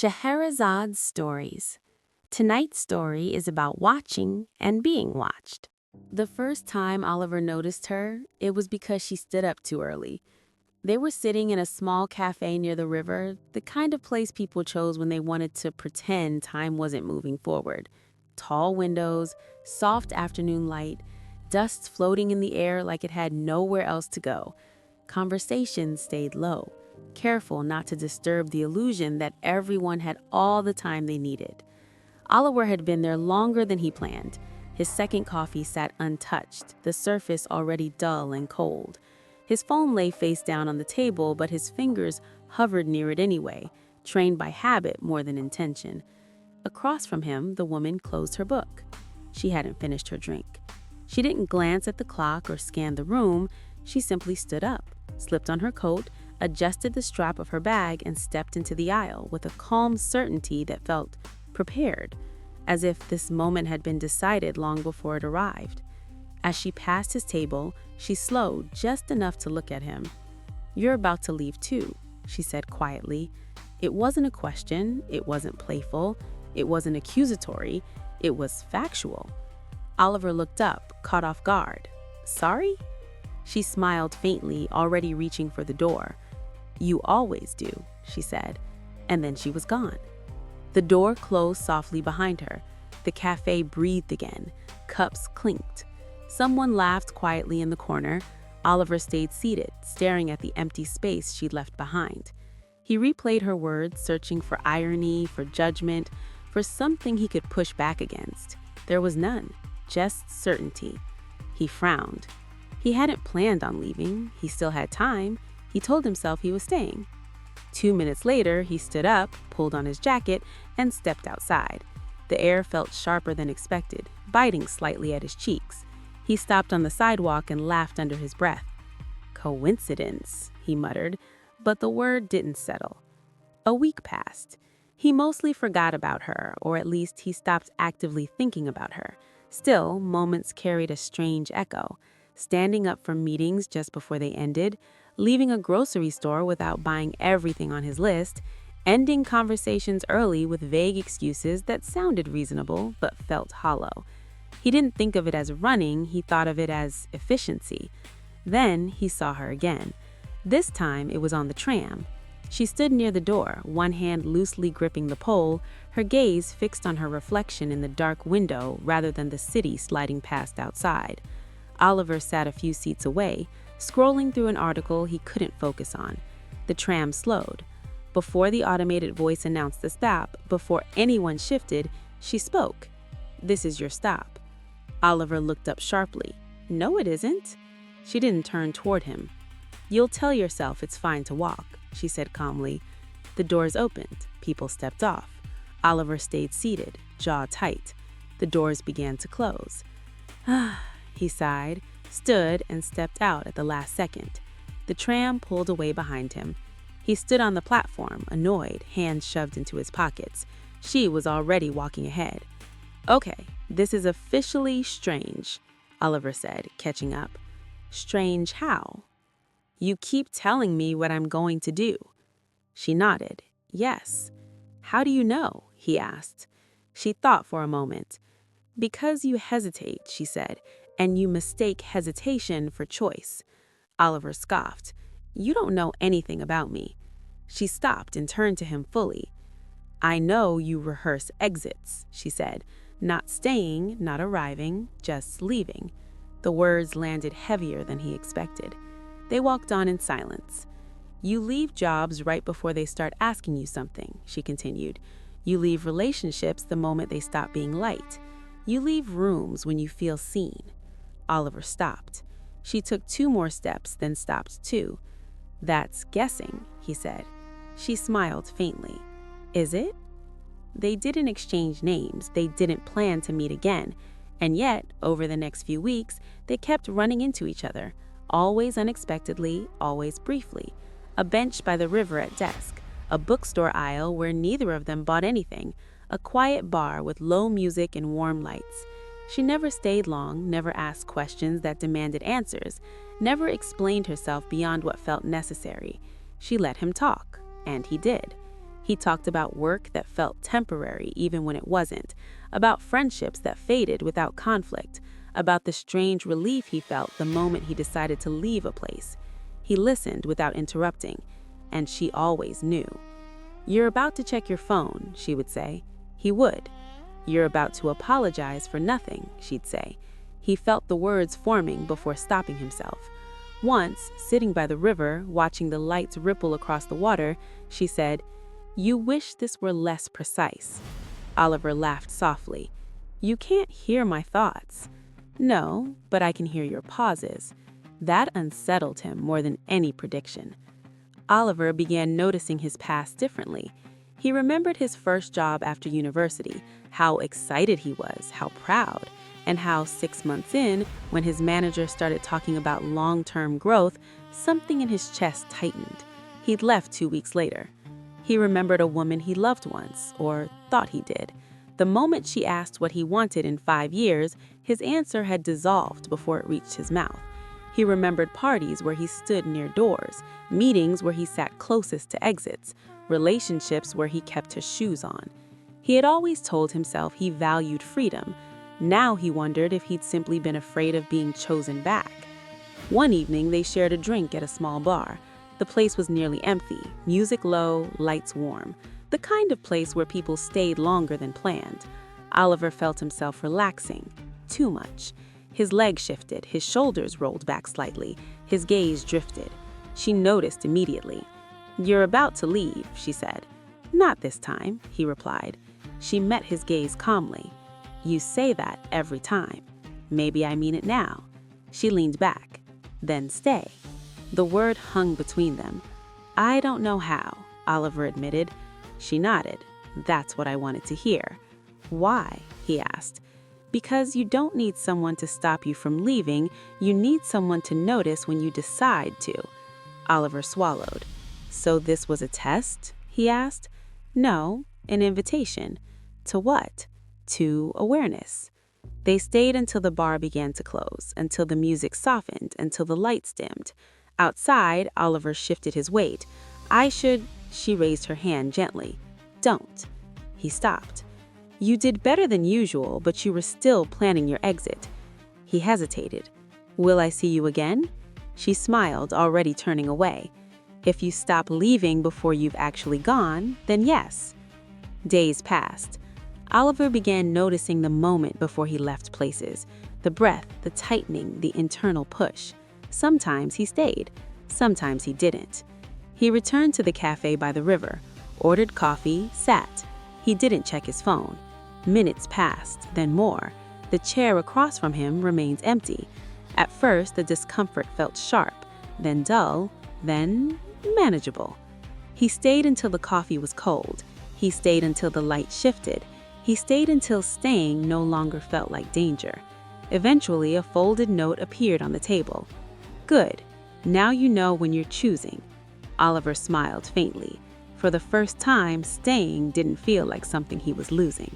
Scheherazade's stories. Tonight's story is about watching and being watched. The first time Oliver noticed her, it was because she stood up too early. They were sitting in a small cafe near the river, the kind of place people chose when they wanted to pretend time wasn't moving forward. Tall windows, soft afternoon light, dust floating in the air like it had nowhere else to go. Conversation stayed low, careful not to disturb the illusion that everyone had all the time they needed. Oliver had been there longer than he planned. His second coffee sat untouched, the surface already dull and cold. His phone lay face down on the table, but his fingers hovered near it anyway, trained by habit more than intention. Across from him, the woman closed her book. She hadn't finished her drink. She didn't glance at the clock or scan the room. She simply stood up, slipped on her coat, adjusted the strap of her bag, and stepped into the aisle with a calm certainty that felt prepared, as if this moment had been decided long before it arrived. As she passed his table, she slowed just enough to look at him. "You're about to leave too," she said quietly. It wasn't a question, it wasn't playful, it wasn't accusatory, it was factual. Oliver looked up, caught off guard. "Sorry?" She smiled faintly, already reaching for the door. "You always do," she said, and then she was gone. The door closed softly behind her. The cafe breathed again. Cups clinked. Someone laughed quietly in the corner. Oliver stayed seated, staring at the empty space she'd left behind. He replayed her words, searching for irony, for judgment, for something he could push back against. There was none, just certainty. He frowned. He hadn't planned on leaving. He still had time. He told himself he was staying. 2 minutes later, he stood up, pulled on his jacket, and stepped outside. The air felt sharper than expected, biting slightly at his cheeks. He stopped on the sidewalk and laughed under his breath. "Coincidence," he muttered, but the word didn't settle. A week passed. He mostly forgot about her, or at least he stopped actively thinking about her. Still, moments carried a strange echo. Standing up from meetings just before they ended, leaving a grocery store without buying everything on his list, ending conversations early with vague excuses that sounded reasonable but felt hollow. He didn't think of it as running, he thought of it as efficiency. Then he saw her again. This time it was on the tram. She stood near the door, one hand loosely gripping the pole, her gaze fixed on her reflection in the dark window rather than the city sliding past outside. Oliver sat a few seats away, scrolling through an article he couldn't focus on. The tram slowed. Before the automated voice announced the stop, before anyone shifted, she spoke. "This is your stop." Oliver looked up sharply. "No, it isn't." She didn't turn toward him. "You'll tell yourself it's fine to walk," she said calmly. The doors opened. People stepped off. Oliver stayed seated, jaw tight. The doors began to close. He sighed, stood, and stepped out at the last second. The tram pulled away behind him. He stood on the platform, annoyed, hands shoved into his pockets. She was already walking ahead. "Okay, this is officially strange," Oliver said, catching up. "Strange how?" "You keep telling me what I'm going to do." She nodded. "Yes." "How do you know?" he asked. She thought for a moment. "Because you hesitate," she said, "and you mistake hesitation for choice." Oliver scoffed. "You don't know anything about me." She stopped and turned to him fully. "I know you rehearse exits," she said. "Not staying, not arriving, just leaving." The words landed heavier than he expected. They walked on in silence. "You leave jobs right before they start asking you something," she continued. "You leave relationships the moment they stop being light. You leave rooms when you feel seen." Oliver stopped. She took 2 more steps, then stopped too. "That's guessing," he said. She smiled faintly. "Is it?" They didn't exchange names, they didn't plan to meet again, and yet, over the next few weeks, they kept running into each other, always unexpectedly, always briefly. A bench by the river at desk, a bookstore aisle where neither of them bought anything, a quiet bar with low music and warm lights. She never stayed long, never asked questions that demanded answers, never explained herself beyond what felt necessary. She let him talk, and he did. He talked about work that felt temporary even when it wasn't, about friendships that faded without conflict, about the strange relief he felt the moment he decided to leave a place. He listened without interrupting, and she always knew. "You're about to check your phone," she would say. He would. "You're about to apologize for nothing," she'd say. He felt the words forming before stopping himself. Once, sitting by the river, watching the lights ripple across the water, she said, "You wish this were less precise." Oliver laughed softly. "You can't hear my thoughts." "No, but I can hear your pauses." That unsettled him more than any prediction. Oliver began noticing his past differently. He remembered his first job after university, how excited he was, how proud, and how 6 months in, when his manager started talking about long-term growth, something in his chest tightened. He'd left 2 weeks later. He remembered a woman he loved once, or thought he did. The moment she asked what he wanted in 5 years, his answer had dissolved before it reached his mouth. He remembered parties where he stood near doors, meetings where he sat closest to exits, relationships where he kept his shoes on. He had always told himself he valued freedom. Now he wondered if he'd simply been afraid of being chosen back. One evening, they shared a drink at a small bar. The place was nearly empty, music low, lights warm. The kind of place where people stayed longer than planned. Oliver felt himself relaxing. Too much. His legs shifted, his shoulders rolled back slightly, his gaze drifted. She noticed immediately. "You're about to leave," she said. "Not this time," he replied. She met his gaze calmly. "You say that every time." "Maybe I mean it now." She leaned back. "Then stay." The word hung between them. "I don't know how," Oliver admitted. She nodded. "That's what I wanted to hear." "Why?" he asked. "Because you don't need someone to stop you from leaving, you need someone to notice when you decide to." Oliver swallowed. "So this was a test?" he asked. "No, an invitation." "To what?" "To awareness." They stayed until the bar began to close, until the music softened, until the lights dimmed. Outside, Oliver shifted his weight. She raised her hand gently. "Don't." He stopped. "You did better than usual, but you were still planning your exit." He hesitated. "Will I see you again?" She smiled, already turning away. "If you stop leaving before you've actually gone, then yes." Days passed. Oliver began noticing the moment before he left places. The breath, the tightening, the internal push. Sometimes he stayed. Sometimes he didn't. He returned to the cafe by the river, ordered coffee, sat. He didn't check his phone. Minutes passed, then more. The chair across from him remained empty. At first, the discomfort felt sharp, then dull, then manageable. He stayed until the coffee was cold. He stayed until the light shifted. He stayed until staying no longer felt like danger. Eventually, a folded note appeared on the table. "Good. Now you know when you're choosing." Oliver smiled faintly. For the first time, staying didn't feel like something he was losing.